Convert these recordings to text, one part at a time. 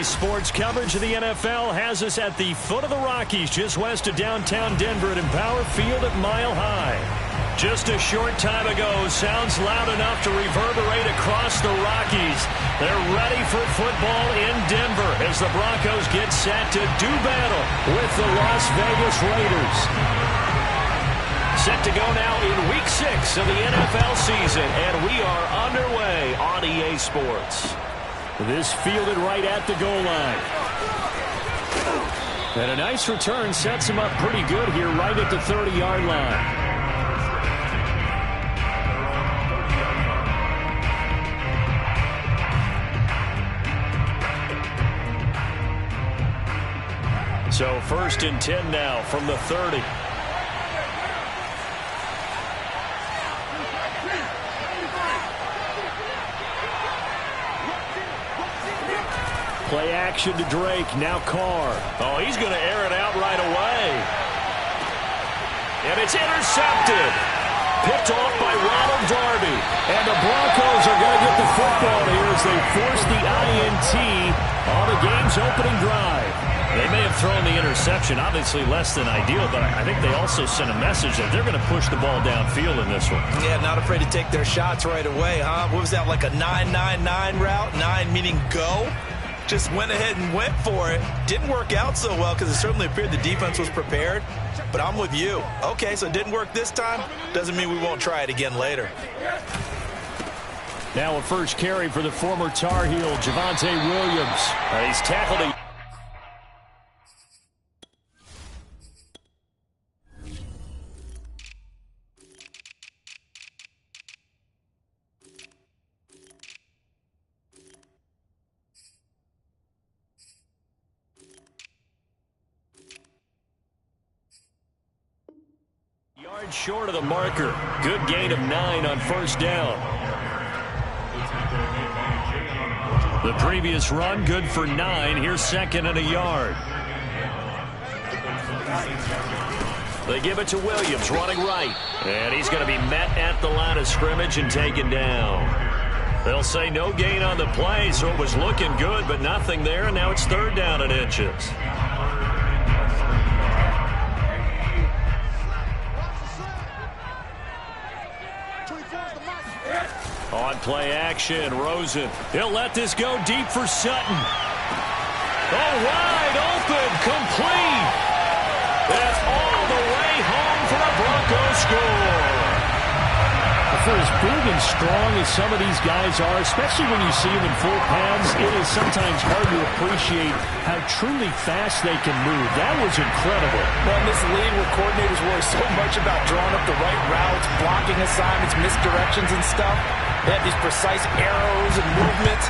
Today's sports coverage of the NFL has us at the foot of the Rockies, just west of downtown Denver at Empower Field at Mile High. Just a short time ago, sounds loud enough to reverberate across the Rockies. They're ready for football in Denver as the Broncos get set to do battle with the Las Vegas Raiders. Set to go now in Week 6 of the NFL season, and we are underway on EA Sports. This fielded right at the goal line. And a nice return sets him up pretty good here right at the 30-yard line. So 1st and 10 now from the 30. Play action to Drake, now Carr. Oh, he's going to air it out right away. And it's intercepted. Picked off by Ronald Darby. And the Broncos are going to get the football here as they force the INT on the game's opening drive. They may have thrown the interception, obviously less than ideal, but I think they also sent a message that they're going to push the ball downfield in this one. Yeah, not afraid to take their shots right away, huh? What was that, like a 9-9-9 route? 9 meaning go? Just went ahead and went for it. Didn't work out so well because it certainly appeared the defense was prepared. But I'm with you. Okay, so it didn't work this time. Doesn't mean we won't try it again later. Now a first carry for the former Tar Heel, Javonte Williams. He's tackled a... Yard short of the marker. Good gain of 9 on first down. The previous run, good for 9. Here's 2nd and a yard. They give it to Williams, running right. And he's going to be met at the line of scrimmage and taken down. They'll say no gain on the play, so it was looking good, but nothing there, and now it's 3rd down and inches. On play action, Rosen. He'll let this go deep for Sutton. Oh, wide open, complete. That's all the way home for a Broncos score. For as big and strong as some of these guys are, especially when you see them in full pads, it is sometimes hard to appreciate how truly fast they can move. That was incredible. Well, in this league where coordinators worry so much about drawing up the right routes, blocking assignments, misdirections and stuff, they have these precise arrows and movements.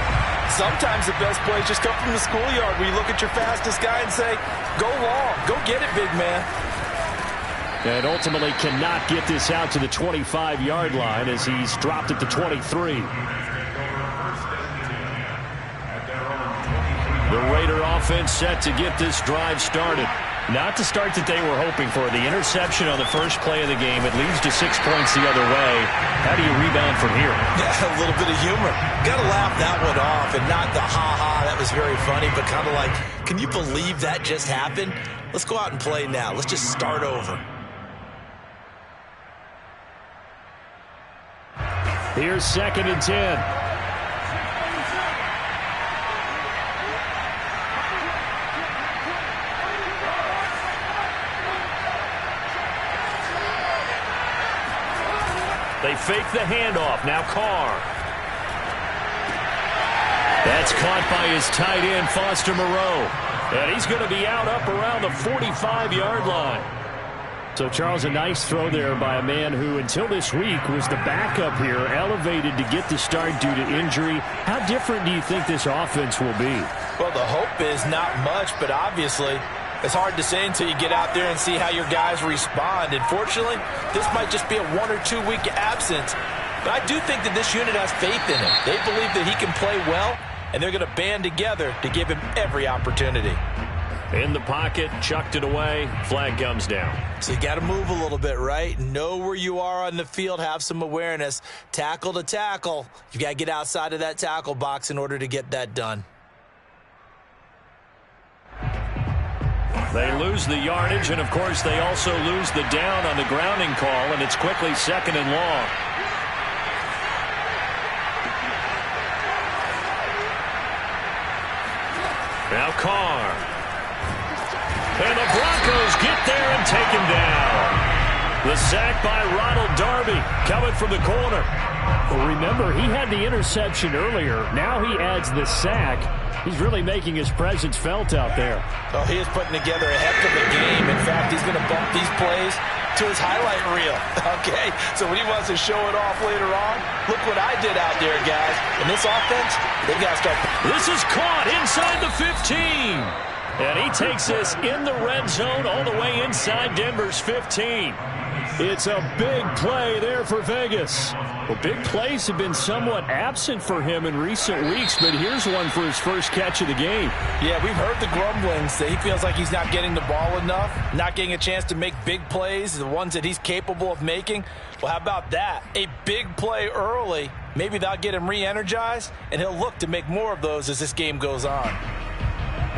Sometimes the best plays just come from the schoolyard where you look at your fastest guy and say, go long, go get it, big man. And ultimately cannot get this out to the 25-yard line as he's dropped at the 23. The Raider offense set to get this drive started. Not the start that they were hoping for. The interception on the first play of the game. It leads to 6 points the other way. How do you rebound from here? Yeah, a little bit of humor. Got to laugh that one off and not the ha-ha, that was very funny, but kind of like, can you believe that just happened? Let's go out and play now. Let's just start over. Here's 2nd and 10. They fake the handoff. Now Carr. That's caught by his tight end, Foster Moreau. And he's going to be out up around the 45-yard line. So, Charles, a nice throw there by a man who, until this week, was the backup here, elevated to get the start due to injury. How different do you think this offense will be? Well, the hope is not much, but obviously it's hard to say until you get out there and see how your guys respond. And fortunately, this might just be a 1 or 2 week absence. But I do think that this unit has faith in him. They believe that he can play well, and they're going to band together to give him every opportunity. In the pocket, chucked it away, flag comes down. So you got to move a little bit, right? Know where you are on the field, have some awareness. Tackle to tackle. You got to get outside of that tackle box in order to get that done. They lose the yardage, and, of course, they also lose the down on the grounding call, and it's quickly 2nd and long. Now Carr. And the Broncos get there and take him down. The sack by Ronald Darby coming from the corner. Well, remember, he had the interception earlier. Now he adds the sack. He's really making his presence felt out there. Oh, he is putting together a heck of a game. In fact, he's going to bump these plays to his highlight reel. Okay, so when he wants to show it off later on, look what I did out there, guys. In this offense, they got to start. This is caught inside the 15. And he takes this in the red zone all the way inside Denver's 15. It's a big play there for Vegas. Well, big plays have been somewhat absent for him in recent weeks, but here's one for his first catch of the game. Yeah, we've heard the grumblings that he feels like he's not getting the ball enough, not getting a chance to make big plays, the ones that he's capable of making. Well, how about that? A big play early. Maybe that'll get him re-energized, and he'll look to make more of those as this game goes on.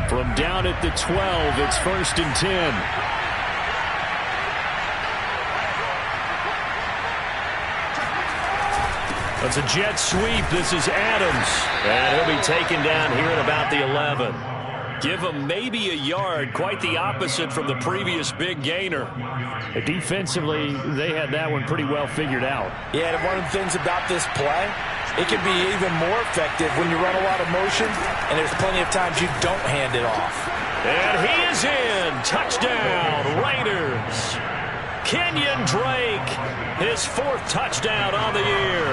From down at the 12, it's 1st and 10. It's a jet sweep. This is Adams. And he'll be taken down here at about the 11. Give him maybe a yard. Quite the opposite from the previous big gainer. Defensively, they had that one pretty well figured out. Yeah, and one of the things about this play, it can be even more effective when you run a lot of motion, and there's plenty of times you don't hand it off. And he is in. Touchdown, Raiders. Kenyon Drake, his 4th touchdown on the year.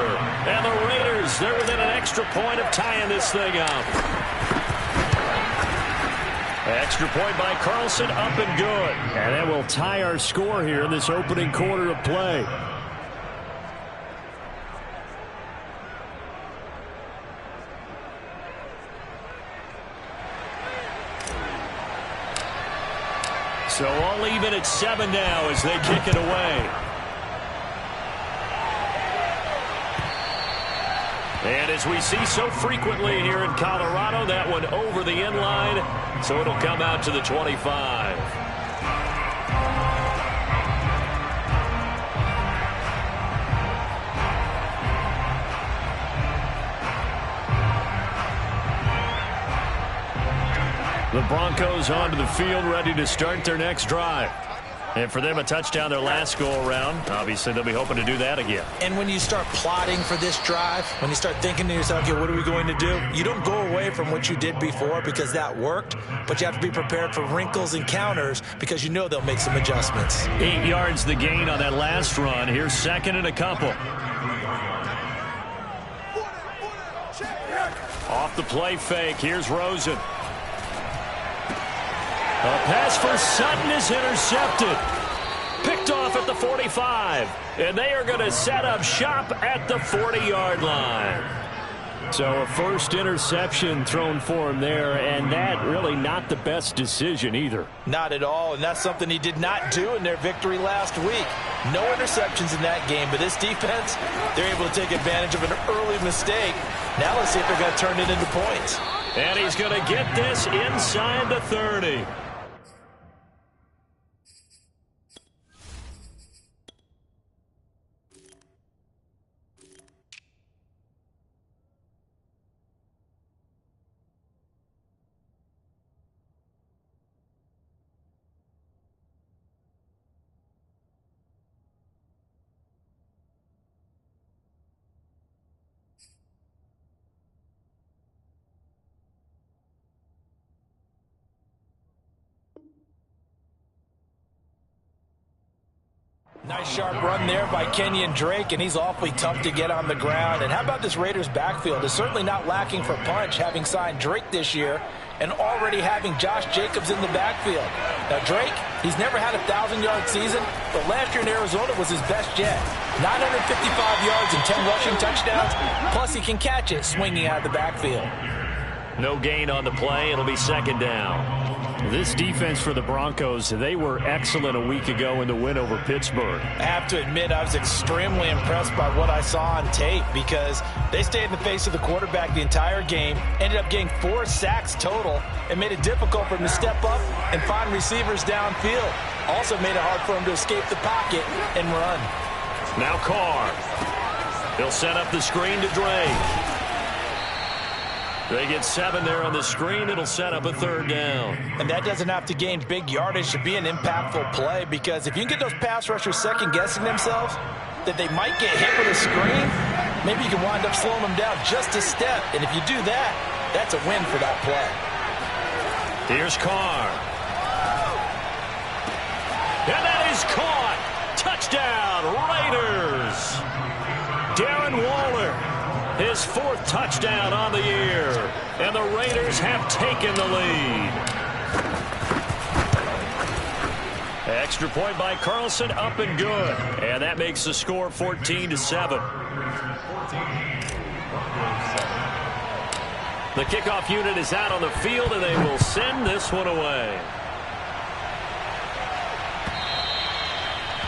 And the Raiders, they're within an extra point of tying this thing up. Extra point by Carlson, up and good. And that will tie our score here in this opening quarter of play. So all even at 7 now as they kick it away. And as we see so frequently here in Colorado, that one over the end line, so it'll come out to the 25. The Broncos onto the field, ready to start their next drive. And for them, a touchdown their last go-around. Obviously, they'll be hoping to do that again. And when you start plotting for this drive, when you start thinking to yourself, okay, what are we going to do? You don't go away from what you did before because that worked, but you have to be prepared for wrinkles and counters because you know they'll make some adjustments. 8 yards the gain on that last run. Here's 2nd and a couple. Off the play fake. Here's Rosen. A pass for Sutton is intercepted. Picked off at the 45. And they are going to set up shop at the 40-yard line. So a first interception thrown for him there, and that really not the best decision either. Not at all, and that's something he did not do in their victory last week. No interceptions in that game, but this defense, they're able to take advantage of an early mistake. Now let's see if they're going to turn it into points. And he's going to get this inside the 30. Nice sharp run there by Kenyon Drake, and he's awfully tough to get on the ground. And how about this Raiders backfield? It's certainly not lacking for punch, having signed Drake this year and already having Josh Jacobs in the backfield. Now Drake, he's never had a 1,000-yard season, but last year in Arizona was his best yet. 955 yards and 10 rushing touchdowns, plus he can catch it swinging out of the backfield. No gain on the play. It'll be 2nd down. This defense for the Broncos, they were excellent a week ago in the win over Pittsburgh. I have to admit, I was extremely impressed by what I saw on tape because they stayed in the face of the quarterback the entire game, ended up getting 4 sacks total, and made it difficult for him to step up and find receivers downfield. Also made it hard for him to escape the pocket and run. Now Carr. He'll set up the screen to Drake. They get 7 there on the screen. It'll set up a 3rd down. And that doesn't have to gain big yardage to be an impactful play, because if you can get those pass rushers second-guessing themselves that they might get hit with a screen, maybe you can wind up slowing them down just a step. And if you do that, that's a win for that play. Here's Carr. And that is caught. Touchdown, Raiders. Darren Waller. His 4th touchdown on the year. And the Raiders have taken the lead. Extra point by Carlson, up and good. And that makes the score 14-7. The kickoff unit is out on the field, and they will send this one away.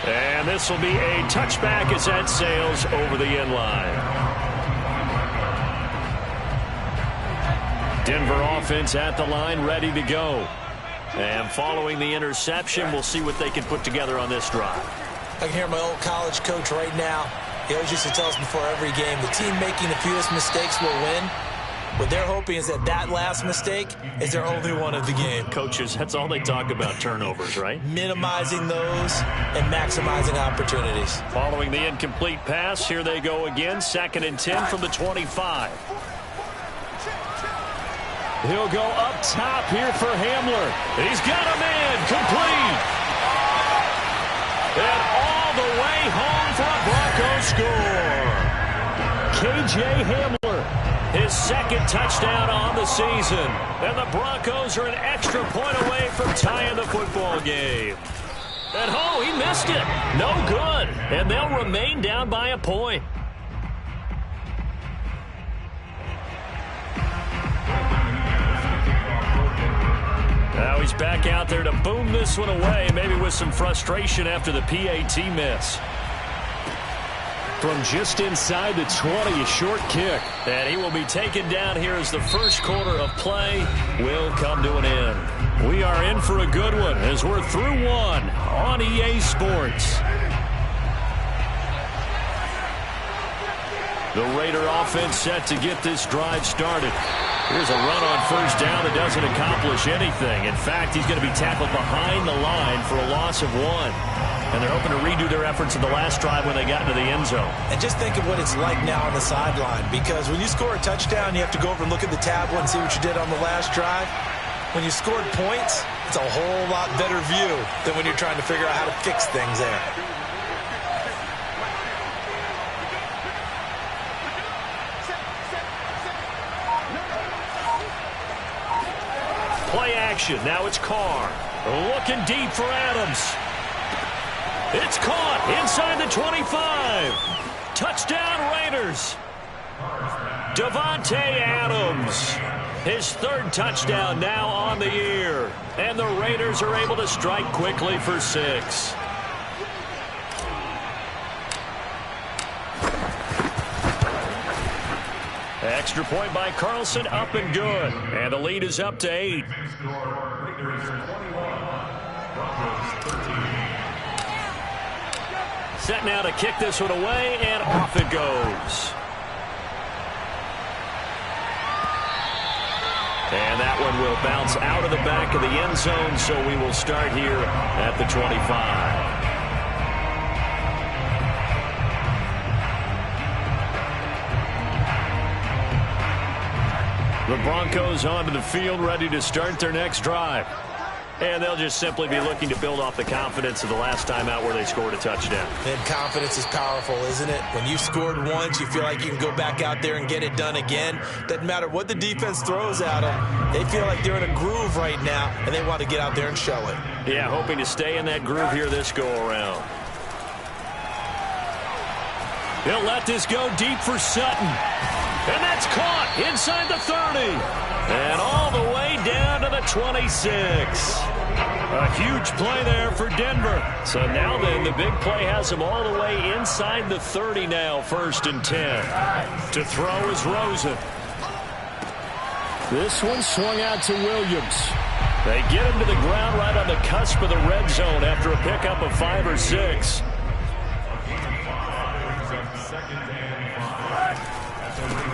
And this will be a touchback as that sails over the end line. Denver offense at the line, ready to go. And following the interception, we'll see what they can put together on this drive. I can hear my old college coach right now. He always used to tell us before every game, the team making the fewest mistakes will win. What they're hoping is that last mistake is their only one of the game. Coaches, that's all they talk about, turnovers, right? Minimizing those and maximizing opportunities. Following the incomplete pass, here they go again. 2nd and 10 from the 25. He'll go up top here for Hamler. He's got a man complete. And all the way home for a Bronco score. K.J. Hamler, his 2nd touchdown on the season. And the Broncos are an extra point away from tying the football game. And oh, he missed it. No good. And they'll remain down by a point. Now he's back out there to boom this one away, maybe with some frustration after the PAT miss. From just inside the 20, a short kick. And he will be taken down here as the first quarter of play will come to an end. We are in for a good one as we're through one on EA Sports. The Raider offense set to get this drive started. Here's a run on 1st down that doesn't accomplish anything. In fact, he's going to be tackled behind the line for a loss of 1. And they're hoping to redo their efforts in the last drive when they got into the end zone. And just think of what it's like now on the sideline, because when you score a touchdown, you have to go over and look at the tablet and see what you did on the last drive. When you scored points, it's a whole lot better view than when you're trying to figure out how to fix things there. Play action. Now it's Carr. Looking deep for Adams. It's caught inside the 25. Touchdown Raiders. Davante Adams. His 3rd touchdown now on the year. And the Raiders are able to strike quickly for 6. Extra point by Carlson, up and good. And the lead is up to 8. Set now to kick this one away, and off it goes. And that one will bounce out of the back of the end zone, so we will start here at the 25. The Broncos onto the field, ready to start their next drive. And they'll just simply be looking to build off the confidence of the last time out where they scored a touchdown. And confidence is powerful, isn't it? When you scored once, you feel like you can go back out there and get it done again. Doesn't matter what the defense throws at them. They feel like they're in a groove right now, and they want to get out there and show it. Yeah, hoping to stay in that groove here this go-around. He'll let this go deep for Sutton. And that's caught inside the 30. And all the way down to the 26. A huge play there for Denver. So now then, the big play has them all the way inside the 30 now, 1st and 10. To throw is Rosen. This one swung out to Williams. They get him to the ground right on the cusp of the red zone after a pickup of 5 or 6.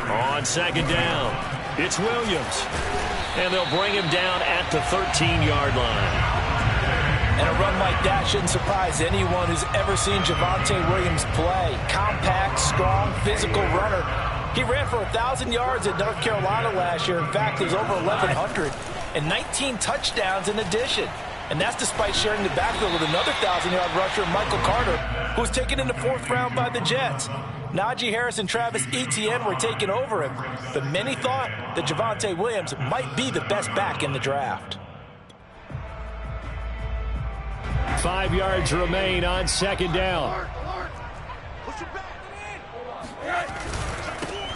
On 2nd down, it's Williams. And they'll bring him down at the 13-yard line. And a run like that shouldn't surprise anyone who's ever seen Javonte Williams play. Compact, strong, physical runner. He ran for 1,000 yards at North Carolina last year. In fact, it was over 1,100 and 19 touchdowns in addition. And that's despite sharing the backfield with another 1,000-yard rusher, Michael Carter, who was taken in the 4th round by the Jets. Najee Harris and Travis Etienne were taking over him, but many thought that Javonte Williams might be the best back in the draft. 5 yards remain on 2nd down.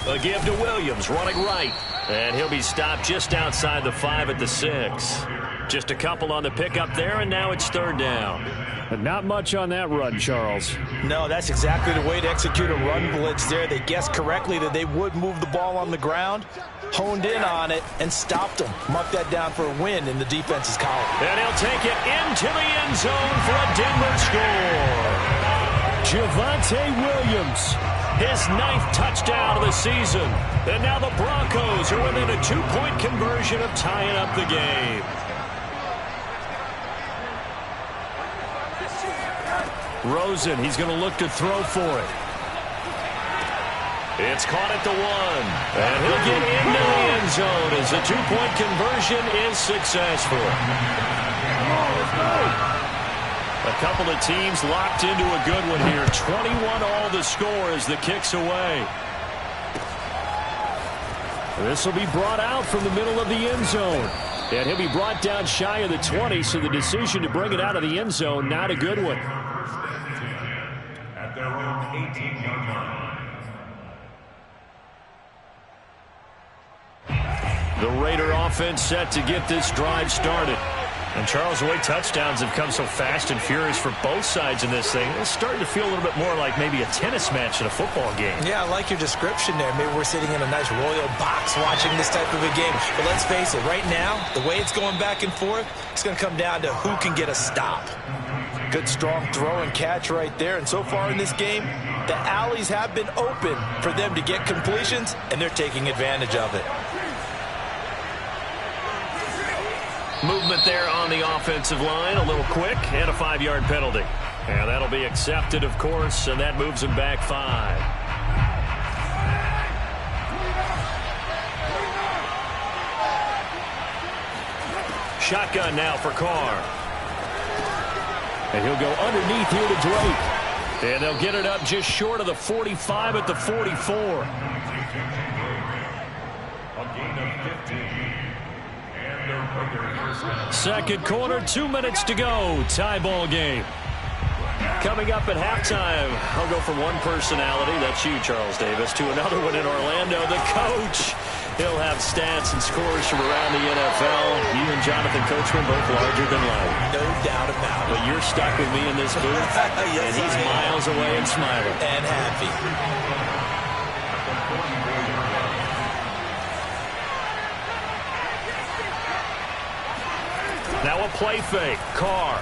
A give to Williams, running right. And he'll be stopped just outside the 5 at the 6. Just a couple on the pickup there, and now it's 3rd down. But not much on that run, Charles. No, that's exactly the way to execute a run blitz there. They guessed correctly that they would move the ball on the ground, honed in on it, and stopped them. Mark that down for a win in the defense's column. And he'll take it into the end zone for a Denver score. Javonte Williams, his 9th touchdown of the season. And now the Broncos are within a 2-point conversion of tying up the game. Rosen, he's going to look to throw for it. It's caught at the 1. And he'll get into the end zone as the 2-point conversion is successful. A couple of teams locked into a good one here. 21-all the score as the kick's away. This will be brought out from the middle of the end zone. And he'll be brought down shy of the 20, so the decision to bring it out of the end zone, not a good one. At their own 18-yard line. The Raider offense set to get this drive started. And Charles, the way touchdowns have come so fast and furious for both sides in this thing, it's starting to feel a little bit more like maybe a tennis match in a football game. Yeah, I like your description there. Maybe we're sitting in a nice royal box watching this type of a game. But let's face it, right now, the way it's going back and forth, it's going to come down to who can get a stop. Good, strong throw and catch right there. And so far in this game, the alleys have been open for them to get completions, and they're taking advantage of it. Movement there on the offensive line, a little quick, and a 5-yard penalty. And that'll be accepted, of course, and that moves him back 5. Shotgun now for Carr. And he'll go underneath here to Drake. And they'll get it up just short of the 45 at the 44. A gain of 15. Second quarter, 2 minutes to go. Tie ball game. Coming up at halftime, I'll go from one personality, that's you, Charles Davis, to another one in Orlando, the coach. He'll have stats and scores from around the NFL. You and Jonathan Coachman both larger than life. No doubt about it. But you're stuck with me in this booth, Yes, and he's miles away and smiling. And happy. Now a play fake. Carr.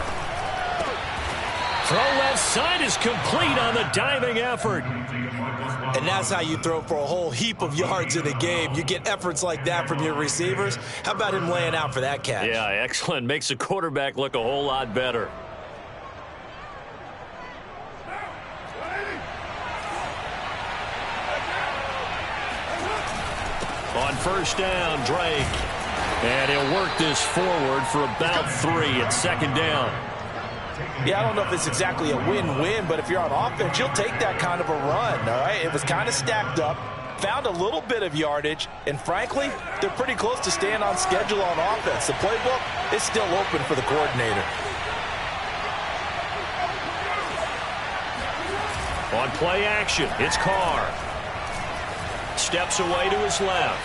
Throw left side is complete on the diving effort. And that's how you throw for a whole heap of yards in a game. You get efforts like that from your receivers. How about him laying out for that catch? Yeah, excellent. Makes the quarterback look a whole lot better. On first down, Drake. And he'll work this forward for about 3 at second down. Yeah, I don't know if it's exactly a win-win, but if you're on offense, you'll take that kind of a run, all right? It was kind of stacked up, found a little bit of yardage, and frankly, they're pretty close to staying on schedule on offense. The playbook is still open for the coordinator. On play action, it's Carr. Steps away to his left.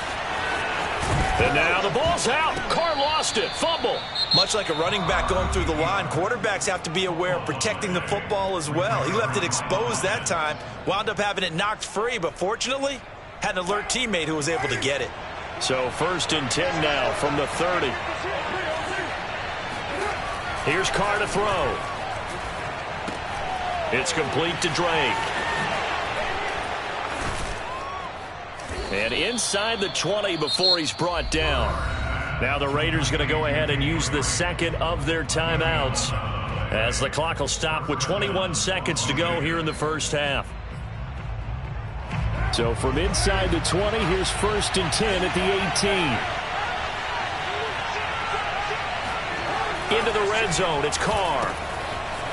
And now the ball's out. Carr lost it. Fumble. Much like a running back going through the line, quarterbacks have to be aware of protecting the football as well. He left it exposed that time, wound up having it knocked free, but fortunately had an alert teammate who was able to get it. So 1st and 10 now from the 30. Here's Carr to throw. It's complete to Drake. And inside the 20 before he's brought down. Now the Raiders going to go ahead and use the second of their timeouts as the clock will stop with 21 seconds to go here in the first half. So from inside the 20, here's 1st and 10 at the 18. Into the red zone, it's Carr.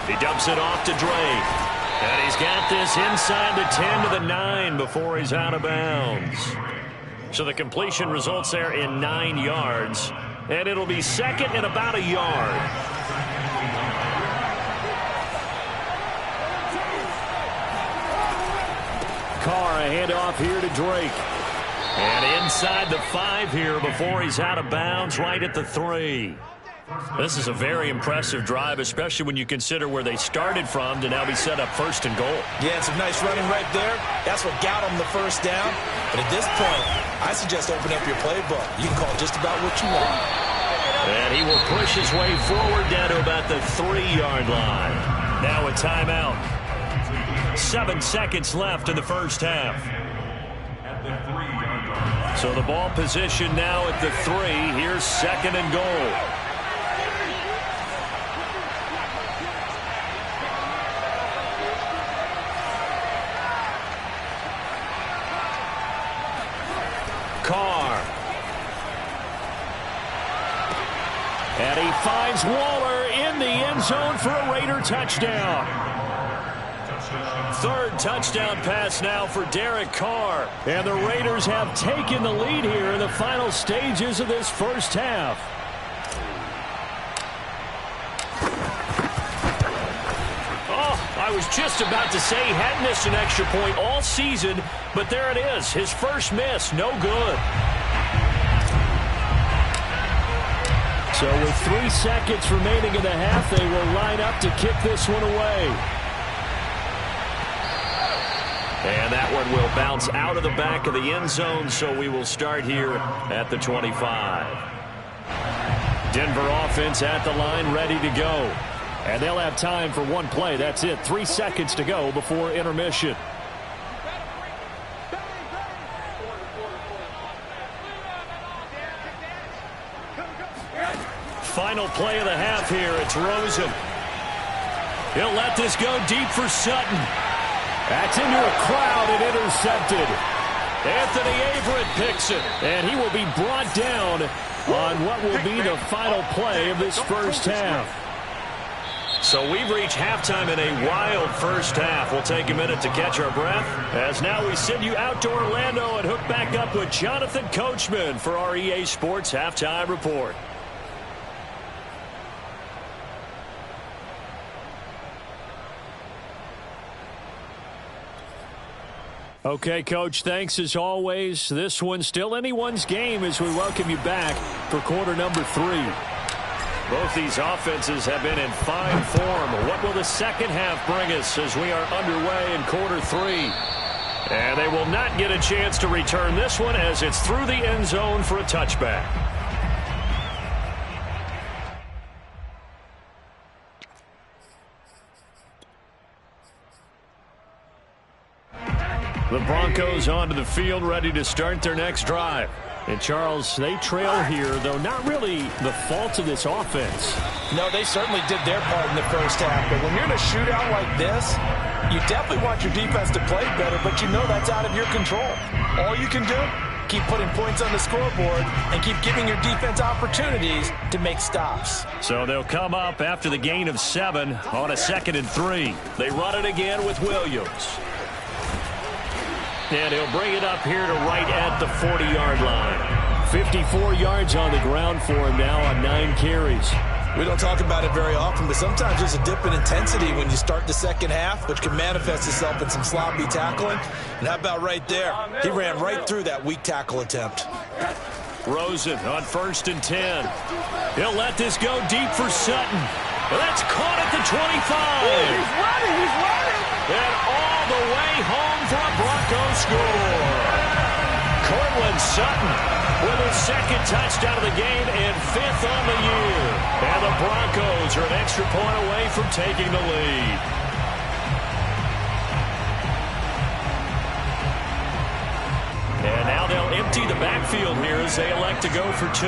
He dumps it off to Drake. And he's got this inside the 10 to the 9 before he's out of bounds. So the completion results there in 9 yards. And it'll be second and about a yard. Carr, a handoff here to Drake. And inside the 5 here before he's out of bounds, right at the 3. This is a very impressive drive, especially when you consider where they started from to now be set up 1st and goal. Yeah, some nice running right there. That's what got them the first down. But at this point, I suggest open up your playbook. You can call just about what you want. And he will push his way forward down to about the 3-yard line. Now a timeout. 7 seconds left in the first half. So the ball position now at the 3. Here's 2nd and goal. Carr. And he finds Waller in the end zone for a Raider touchdown. 3rd touchdown pass now for Derek Carr. And the Raiders have taken the lead here in the final stages of this first half. I was just about to say he hadn't missed an extra point all season, but there it is. His first miss, no good. So with 3 seconds remaining in the half, they will line up to kick this one away. And that one will bounce out of the back of the end zone, so we will start here at the 25. Denver offense at the line, ready to go. And they'll have time for one play. That's it. 3 seconds to go before intermission. Final play of the half here. It's Rosen. He'll let this go deep for Sutton. That's into a crowd and intercepted. Anthony Averett picks it. And he will be brought down on what will be the final play of this first half. So we've reached halftime in a wild first half. We'll take a minute to catch our breath as now we send you out to Orlando and hook back up with Jonathan Coachman for our EA Sports Halftime Report. Okay, Coach, thanks as always. This one's still anyone's game as we welcome you back for quarter number 3. Both these offenses have been in fine form. What will the second half bring us as we are underway in quarter 3? And they will not get a chance to return this one as it's through the end zone for a touchback. The Broncos onto the field, ready to start their next drive. And, Charles, they trail here, though not really the fault of this offense. No, they certainly did their part in the first half. But when you're in a shootout like this, you definitely want your defense to play better, but you know that's out of your control. All you can do, keep putting points on the scoreboard and keep giving your defense opportunities to make stops. So they'll come up after the gain of 7 on a 2nd and 3. They run it again with Williams. And he'll bring it up here to right at the 40-yard line. 54 yards on the ground for him now on 9 carries. We don't talk about it very often, but sometimes there's a dip in intensity when you start the second half, which can manifest itself in some sloppy tackling. And how about right there? He ran right through that weak tackle attempt. Rosen on 1st and 10. He'll let this go deep for Sutton. That's caught at the 25. He's running. And all the way home for a Broncos score. Cortland Sutton with his 2nd touchdown of the game and 5th on the year. And the Broncos are an extra point away from taking the lead. And now they'll empty the backfield here as they elect to go for 2.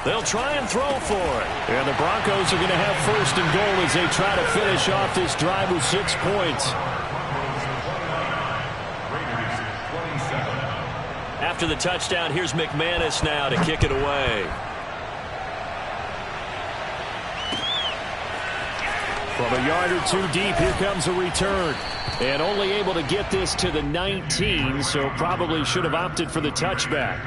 They'll try and throw for it. And the Broncos are going to have 1st and goal as they try to finish off this drive with 6 points. After the touchdown, here's McManus now to kick it away. From a yard or 2 deep, here comes a return. And only able to get this to the 19, so probably should have opted for the touchback.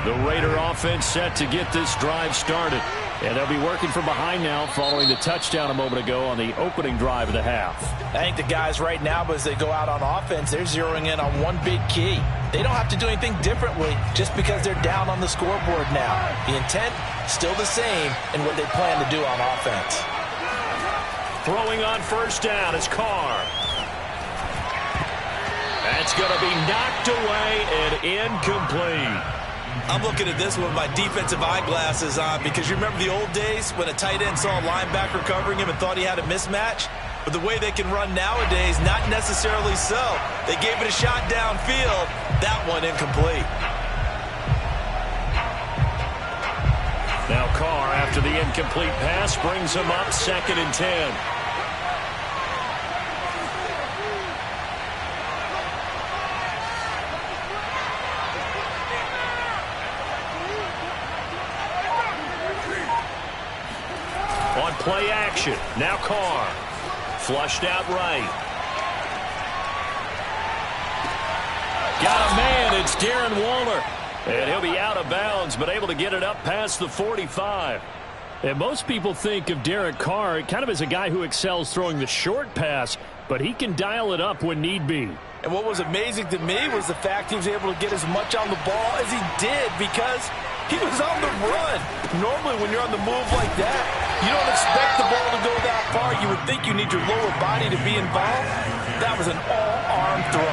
The Raider offense set to get this drive started. And they'll be working from behind now following the touchdown a moment ago on the opening drive of the half. I think the guys right now, as they go out on offense, they're zeroing in on one big key. They don't have to do anything differently just because they're down on the scoreboard now. The intent, still the same in what they plan to do on offense. Throwing on 1st down is Carr. That's going to be knocked away and incomplete. I'm looking at this with my defensive eyeglasses on because you remember the old days when a tight end saw a linebacker covering him and thought he had a mismatch? But the way they can run nowadays, not necessarily so. They gave it a shot downfield. That one incomplete. Now Carr, after the incomplete pass, brings him up 2nd and 10. On play action, now Carr. Flushed out right. Got a man, it's Darren Waller. And he'll be out of bounds, but able to get it up past the 45. And most people think of Derek Carr kind of as a guy who excels throwing the short pass, but he can dial it up when need be. And what was amazing to me was the fact he was able to get as much on the ball as he did because he was on the run. Normally when you're on the move like that, you don't expect the ball to go that far. You would think you need your lower body to be involved. That was an all-arm throw.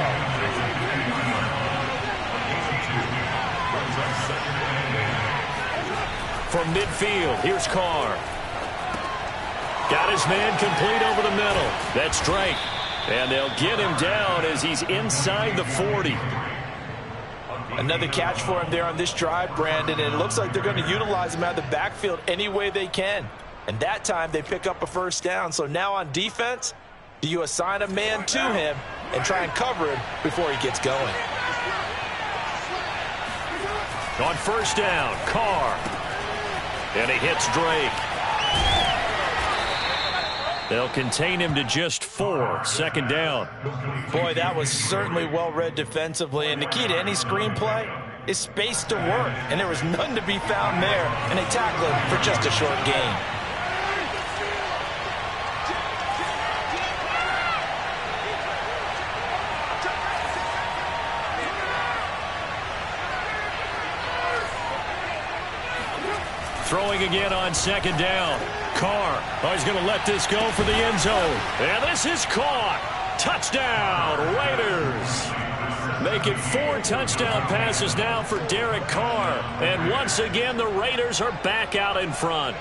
From midfield, here's Carr. Got his man complete over the middle. That's Drake. And they'll get him down as he's inside the 40. Another catch for him there on this drive, Brandon, and it looks like they're going to utilize him out of the backfield any way they can. And that time they pick up a 1st down. So now on defense, do you assign a man to him and try and cover him before he gets going? On 1st down, Carr. And he hits Drake. They'll contain him to just 4. 2nd down. Boy, that was certainly well-read defensively. And the key to any screenplay is space to work. And there was none to be found there. And they tackle him for just a short gain. Throwing again on 2nd down. Carr. Oh, he's going to let this go for the end zone. And this is caught. Touchdown, Raiders. Make it 4 touchdown passes now for Derek Carr. And once again, the Raiders are back out in front.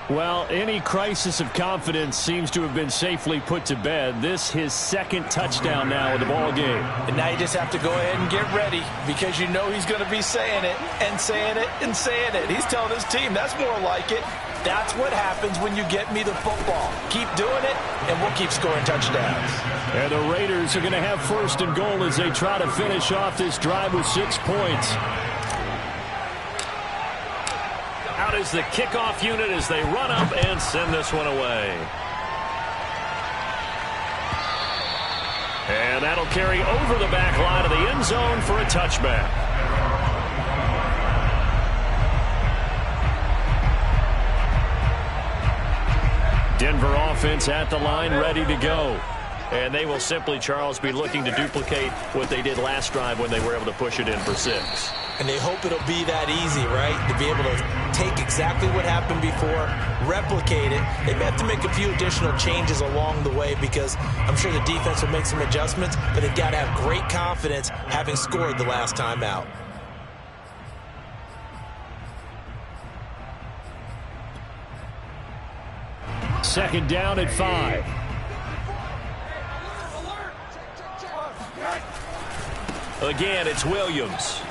Well, any crisis of confidence seems to have been safely put to bed. This his 2nd touchdown now in the ball game. And now you just have to go ahead and get ready because you know he's going to be saying it and saying it and saying it. He's telling his team that's more like it. That's what happens when you get me the football. Keep doing it, and we'll keep scoring touchdowns. And the Raiders are going to have 1st and goal as they try to finish off this drive with 6 points. Out is the kickoff unit as they run up and send this one away. And that'll carry over the back line of the end zone for a touchback. Denver offense at the line, ready to go. And they will simply, Charles, be looking to duplicate what they did last drive when they were able to push it in for 6. And they hope it'll be that easy, right? To be able to take exactly what happened before, replicate it. They may have to make a few additional changes along the way because I'm sure the defense will make some adjustments, but they've got to have great confidence having scored the last time out. Second down at 5. Again, it's Williams.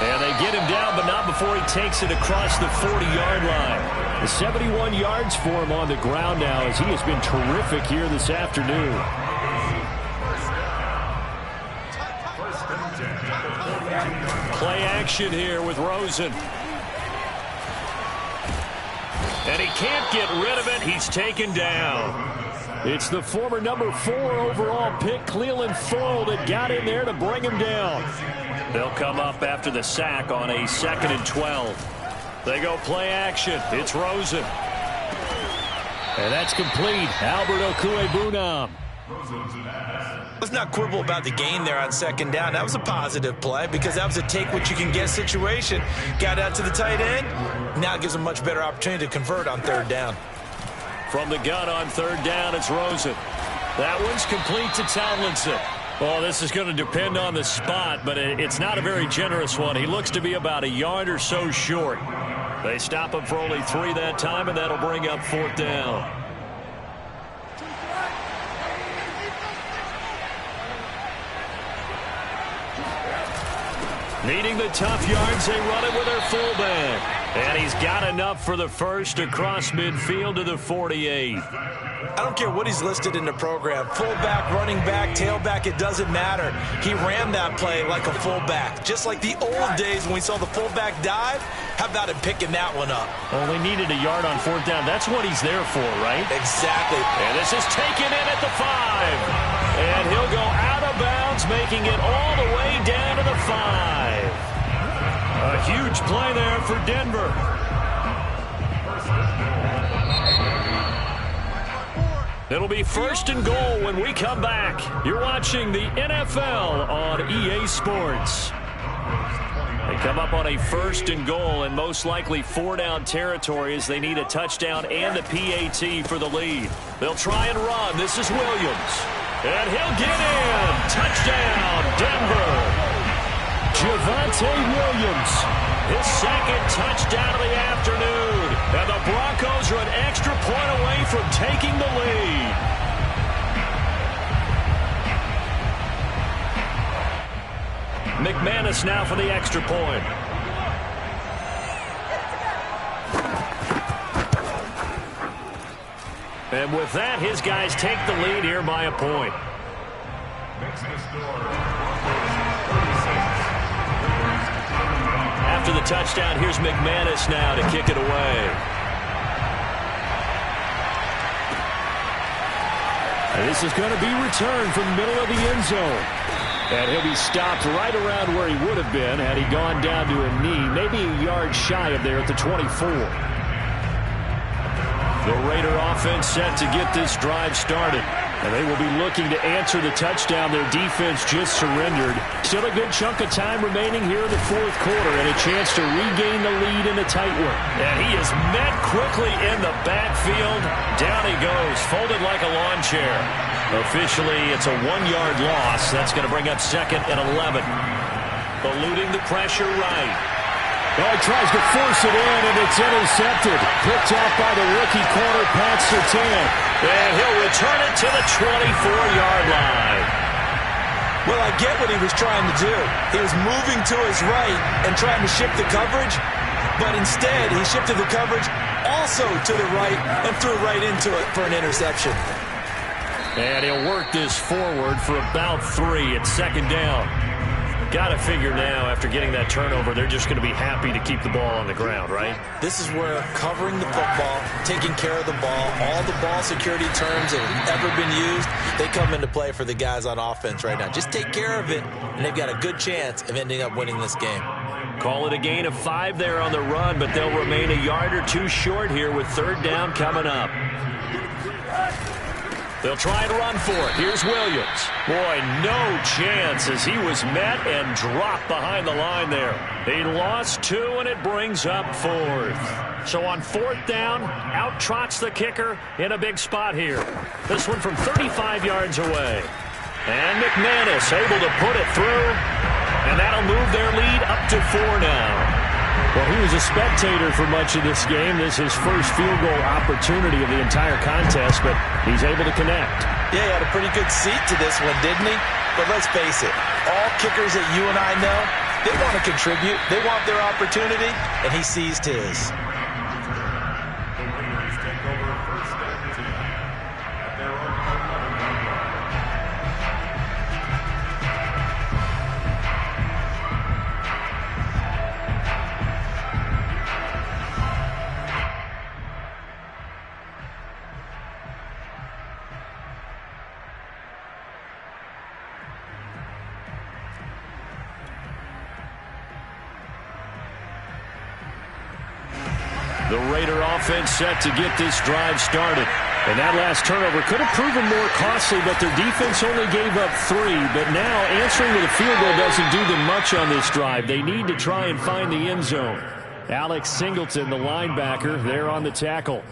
And they get him down, but not before he takes it across the 40-yard line. The 71 yards for him on the ground now as he has been terrific here this afternoon. Play action here with Rosen. And he can't get rid of it. He's taken down. It's the former number 4 overall pick, Cleveland Full, that got in there to bring him down. They'll come up after the sack on a 2nd and 12. They go play action. It's Rosen. And that's complete. Albert Okwuegbunam. Let's not quibble about the gain there on 2nd down. That was a positive play because that was a take-what-you-can-get situation. Got out to the tight end. Now it gives them a much better opportunity to convert on 3rd down. From the gun on 3rd down, it's Rosen. That one's complete to Tomlinson. Well, this is going to depend on the spot, but it's not a very generous one. He looks to be about a yard or so short. They stop him for only 3 that time, and that'll bring up 4th down. Needing the tough yards, they run it with their fullback. And he's got enough for the first across midfield to the 48. I don't care what he's listed in the program. Fullback, running back, tailback, it doesn't matter. He ran that play like a fullback. Just like the old days when we saw the fullback dive. How about him picking that one up? Only needed a yard on 4th down. That's what he's there for, right? Exactly. And this is taken in at the 5. And he'll go out of bounds, making it all the way down to the 5. A huge play there for Denver. It'll be 1st and goal when we come back. You're watching the NFL on EA Sports. They come up on a 1st and goal and most likely 4-down territory as they need a touchdown and a PAT for the lead. They'll try and run. This is Williams. And he'll get in. Touchdown, Denver. Javonte Williams, his 2nd touchdown of the afternoon. And the Broncos are an extra point away from taking the lead. McManus now for the extra point. And with that, his guys take the lead here by a point. After the touchdown, here's McManus now to kick it away. And this is going to be returned from the middle of the end zone. And he'll be stopped right around where he would have been had he gone down to a knee, maybe a yard shy of there at the 24. The Raider offense set to get this drive started. And they will be looking to answer the touchdown their defense just surrendered. Still a good chunk of time remaining here in the 4th quarter and a chance to regain the lead in a tight one. And he is met quickly in the backfield. Down he goes, folded like a lawn chair. Officially, it's a 1-yard loss. That's going to bring up 2nd and 11. Eluding the pressure right. Oh, he tries to force it in, and it's intercepted. Picked off by the rookie corner, Pat Surtain. And he'll return it to the 24-yard line. Well, I get what he was trying to do. He was moving to his right and trying to shift the coverage, but instead he shifted the coverage also to the right and threw right into it for an interception. And he'll work this forward for about 3 at 2nd down. Got to figure now, after getting that turnover, they're just going to be happy to keep the ball on the ground, right? This is where covering the football, taking care of the ball, all the ball security terms that have ever been used, they come into play for the guys on offense right now. Just take care of it, and they've got a good chance of ending up winning this game. Call it a gain of 5 there on the run, but they'll remain a yard or 2 short here with 3rd down coming up. They'll try and run for it. Here's Williams. Boy, no chance as he was met and dropped behind the line there. He lost 2, and it brings up 4th. So on 4th down, out trots the kicker in a big spot here. This one from 35 yards away. And McManus able to put it through, and that'll move their lead up to 4 now. Well, he was a spectator for much of this game. This is his first field goal opportunity of the entire contest, but he's able to connect. Yeah, he had a pretty good seat to this one, didn't he? But let's face it, all kickers that you and I know, they want to contribute. They want their opportunity, and he seized his. The Raider offense set to get this drive started. And that last turnover could have proven more costly, but their defense only gave up 3. But now answering with a field goal doesn't do them much on this drive. They need to try and find the end zone. Alex Singleton, the linebacker, there on the tackle.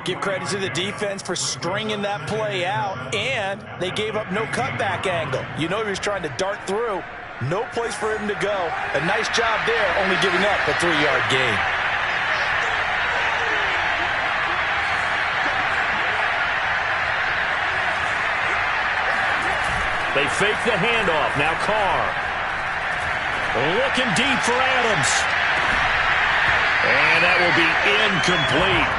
Give credit to the defense for stringing that play out, and they gave up no cutback angle. You know he was trying to dart through. No place for him to go. A nice job there, only giving up a 3-yard gain. They fake the handoff. Now Carr. Looking deep for Adams. And that will be incomplete.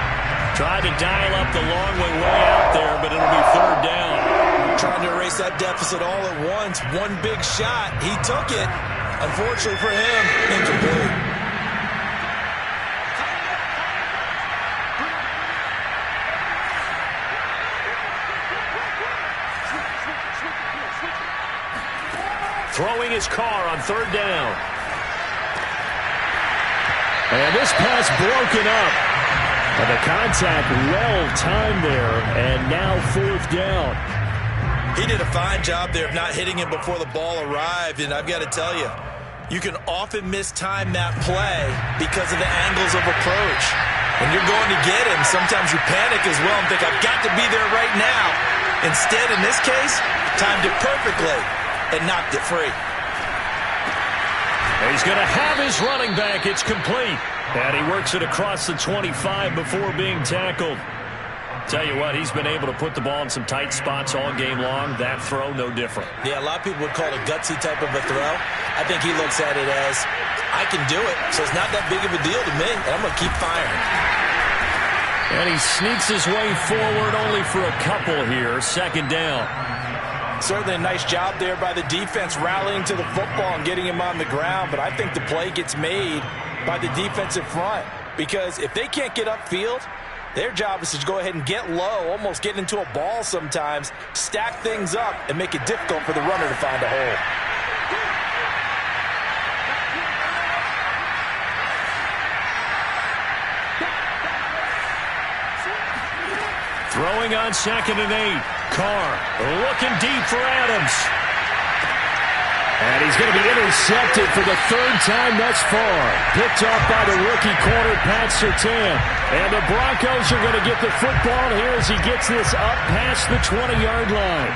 Tried to dial up the long way out there, but it'll be 3rd down. Trying to erase that deficit all at once. One big shot. He took it. Unfortunately for him, incomplete. Throwing his Carr on 3rd down. And this pass broken up. And the contact well-timed there, and now 4th down. He did a fine job there of not hitting him before the ball arrived, and I've got to tell you, you can often mistime that play because of the angles of approach. When you're going to get him, sometimes you panic as well and think, I've got to be there right now. Instead, in this case, timed it perfectly and knocked it free. He's going to have his running back. It's complete. And he works it across the 25 before being tackled. Tell you what, he's been able to put the ball in some tight spots all game long. That throw, no different. Yeah, a lot of people would call it a gutsy type of a throw. I think he looks at it as, I can do it, so it's not that big of a deal to me, and I'm going to keep firing. And he sneaks his way forward only for a couple here. 2nd down. Certainly a nice job there by the defense rallying to the football and getting him on the ground, but I think the play gets made by the defensive front, because if they can't get upfield, their job is to go ahead and get low, almost get into a ball sometimes, stack things up, and make it difficult for the runner to find a hole. Throwing on 2nd and 8. Carr looking deep for Adams. And he's going to be intercepted for the 3rd time thus far. Picked off by the rookie corner, Pat Surtain. And the Broncos are going to get the football here as he gets this up past the 20-yard line.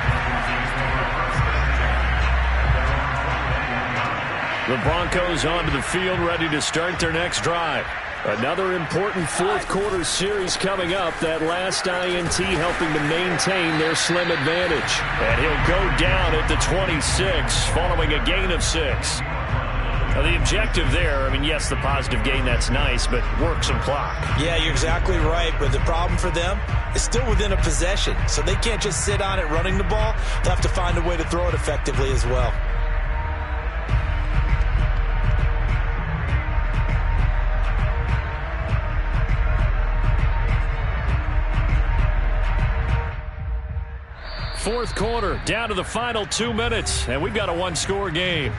The Broncos onto the field, ready to start their next drive. Another important 4th quarter series coming up. That last INT helping to maintain their slim advantage. And he'll go down at the 26 following a gain of 6. Now the objective there, I mean, yes, the positive gain, that's nice, but work some clock. Yeah, you're exactly right, but the problem for them is still within a possession. So they can't just sit on it running the ball. They'll have to find a way to throw it effectively as well. Fourth quarter, down to the final 2 minutes, and we've got a 1-score game.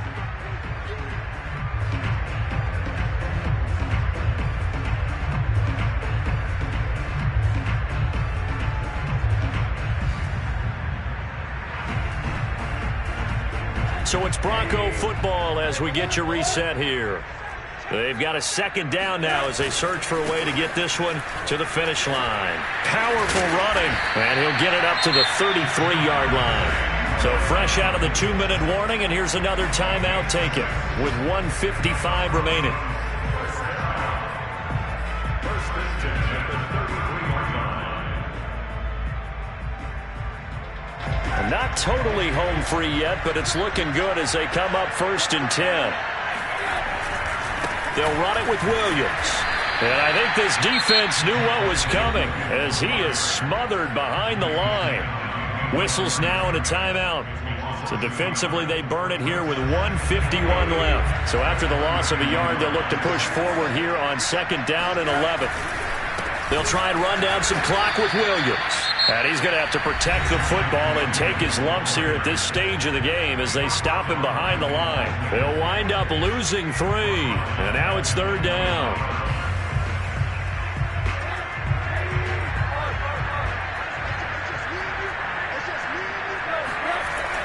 So it's Bronco football as we get you reset here. They've got a second down now as they search for a way to get this one to the finish line. Powerful running, and he'll get it up to the 33-yard line. So fresh out of the 2-minute warning, and here's another timeout taken with 1:55 remaining. Not totally home free yet, but it's looking good as they come up 1st and 10. They'll run it with Williams. And I think this defense knew what was coming as he is smothered behind the line. Whistles now and a timeout. So defensively they burn it here with 1:51 left. So after the loss of a yard, they'll look to push forward here on 2nd down and 11. They'll try and run down some clock with Williams. And he's going to have to protect the football and take his lumps here at this stage of the game as they stop him behind the line. They'll wind up losing 3. And now it's 3rd down.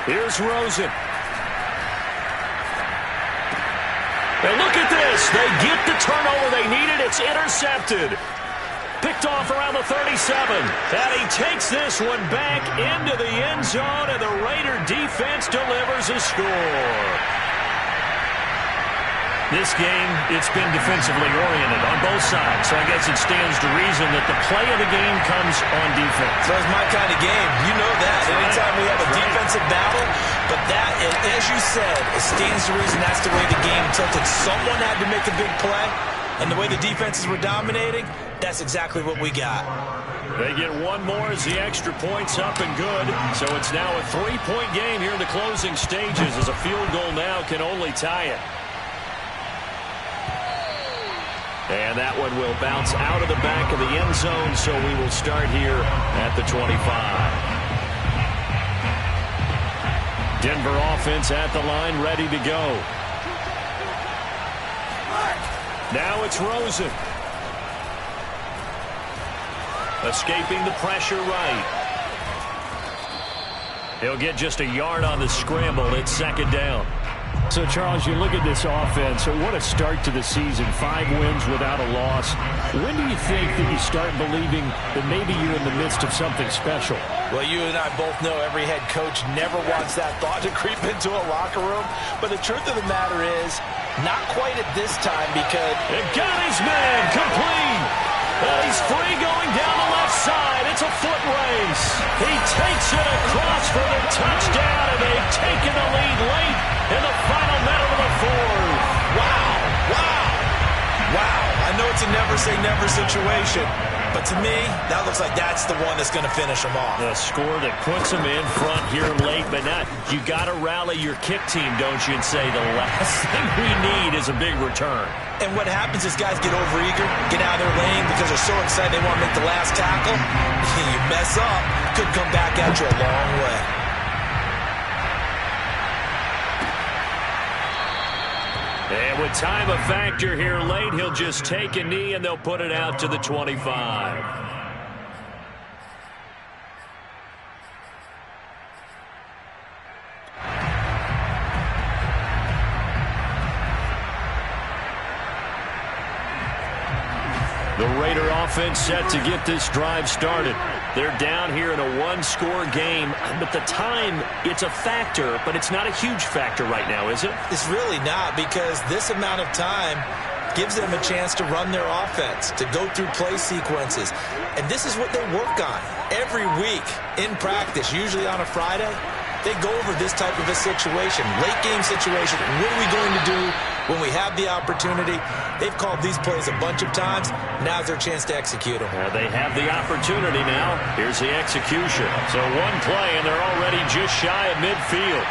Here's Rosen. And look at this. They get the turnover they needed. It's intercepted. Picked off around the 37. And he takes this one back into the end zone, and the Raider defense delivers a score. This game, it's been defensively oriented on both sides, so I guess it stands to reason that the play of the game comes on defense. So it's my kind of game. You know that. Anytime we have a defensive battle, but that, as you said, it stands to reason that's the way the game tilted. Someone had to make a big play, and the way the defenses were dominating, that's exactly what we got. They get one more as the extra point's up and good. So it's now a 3-point game here in the closing stages as a field goal now can only tie it. And that one will bounce out of the back of the end zone, so we will start here at the 25. Denver offense at the line, ready to go. Now it's Rosen. Escaping the pressure right. He'll get just a yard on the scramble. It's 2nd down. So, Charles, you look at this offense, what a start to the season. 5 wins without a loss. When do you think that you start believing that maybe you're in the midst of something special? Well, you and I both know every head coach never wants that thought to creep into a locker room. But the truth of the matter is, not quite at this time because... It got his man complete. He's free going down the left side. It's a foot race. He takes it across for the touchdown, and they've taken the lead late in the final minute of the 4th. Wow. Wow. Wow. I know it's a never-say-never situation, but to me, that looks like that's the one that's going to finish them off. The score that puts them in front here late, but not. You got to rally your kick team, don't you, and say the last thing we need is a big return. And what happens is guys get overeager, get out of their lane because they're so excited they want to make the last tackle. You mess up, could come back at you a long way. And with time a factor here late, he'll just take a knee and they'll put it out to the 25. The Raider offense set to get this drive started. They're down here in a 1-score game, but the time, it's a factor, but it's not a huge factor right now, is it? It's really not, because this amount of time gives them a chance to run their offense, to go through play sequences. And this is what they work on every week in practice, usually on a Friday. They go over this type of a situation, late game situation. What are we going to do when we have the opportunity? They've called these plays a bunch of times. Now's their chance to execute them. They have the opportunity now. Here's the execution. So one play, and they're already just shy of midfield.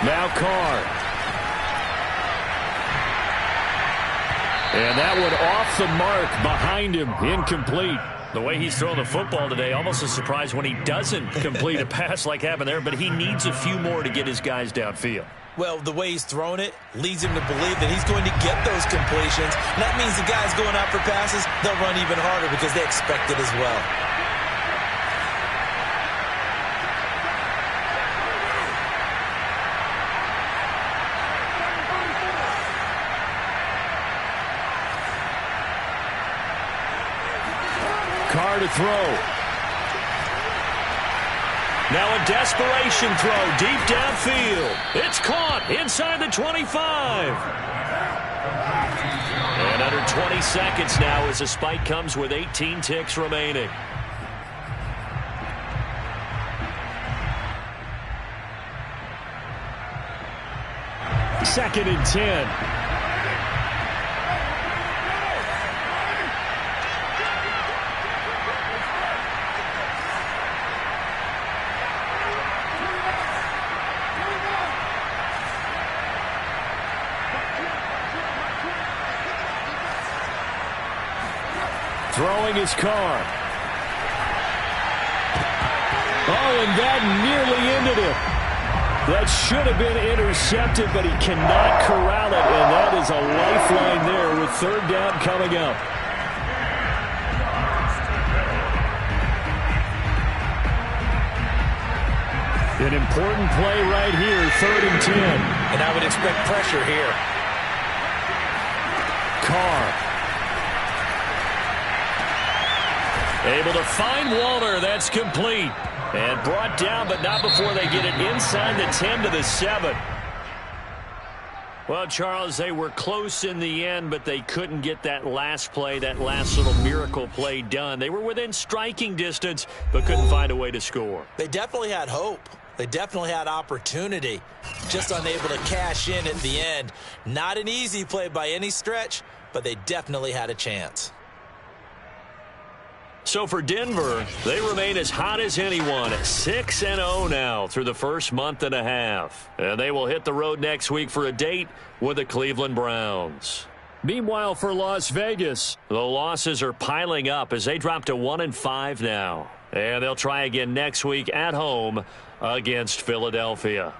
Now Carr. And that one off the mark behind him, incomplete. The way he's throwing the football today, almost a surprise when he doesn't complete a pass like happened there, but he needs a few more to get his guys downfield. Well, the way he's thrown it leads him to believe that he's going to get those completions. And that means the guys going out for passes, they'll run even harder because they expect it as well. Carr to throw. Now a desperation throw deep downfield. It's caught inside the 25. And under 20 seconds now as the spike comes with 18 ticks remaining. Second and 10. Throwing his Carr. Oh, and that nearly ended it. That should have been intercepted, but he cannot corral it, and that is a lifeline there with third down coming up. An important play right here, 3rd and 10. And I would expect pressure here. Carr. Able to find Walter. That's complete. And brought down, but not before they get it inside the 10 to the 7. Well, Charles, they were close in the end, but they couldn't get that last play, that last little miracle play done. They were within striking distance, but couldn't find a way to score. They definitely had hope. They definitely had opportunity. Just unable to cash in at the end. Not an easy play by any stretch, but they definitely had a chance. So for Denver, they remain as hot as anyone at 6-0 now through the first month and a half. And they will hit the road next week for a date with the Cleveland Browns. Meanwhile, for Las Vegas, the losses are piling up as they drop to 1-5 now. And they'll try again next week at home against Philadelphia.